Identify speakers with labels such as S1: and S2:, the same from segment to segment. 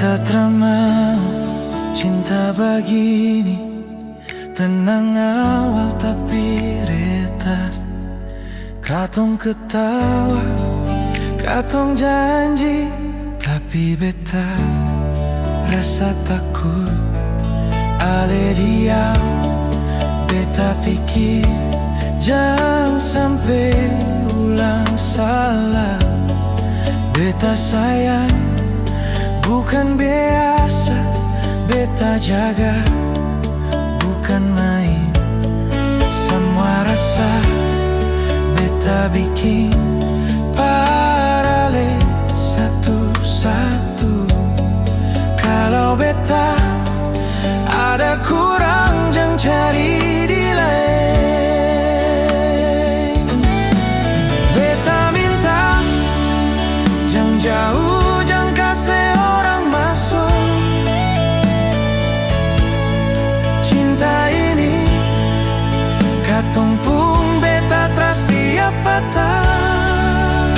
S1: Beta mau cinta begini, tenang awal tapi reta. Katong ketawa, katong janji, tapi beta rasa takut. Ale diam, beta pikir jangan sampai ulang salah. Beta sayang bukan biasa, beta jaga bukan main. Semua rasa beta bikin paralel satu-satu. Kalau beta ada kurang, jangan cari di lain. Beta minta jangan jauh, jangan kasih orang masuk. Cinta ini katong pun beta terasi apa tak.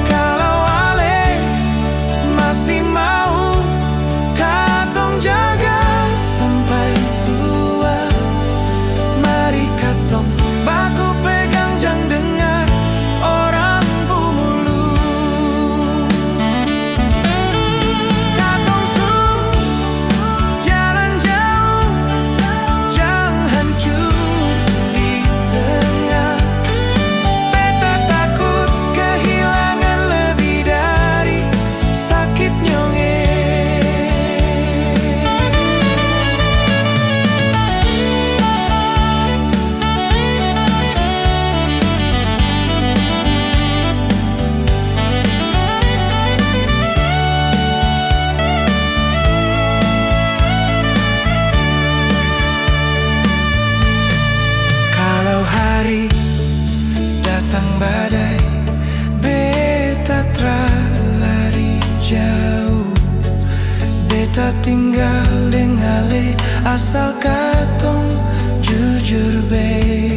S1: Kalau ale masih mau, katong jaga sampai tua. Mari katong baku pegang, jangan dengar orang pemulu. Katong jalan jauh, jangan hancur di tengah. Beta takut kehilangan lebih dari sakit nyonge. Kalau hari datang badai, beta terlari jauh. Beta tinggal dengali asal katong jujur bae.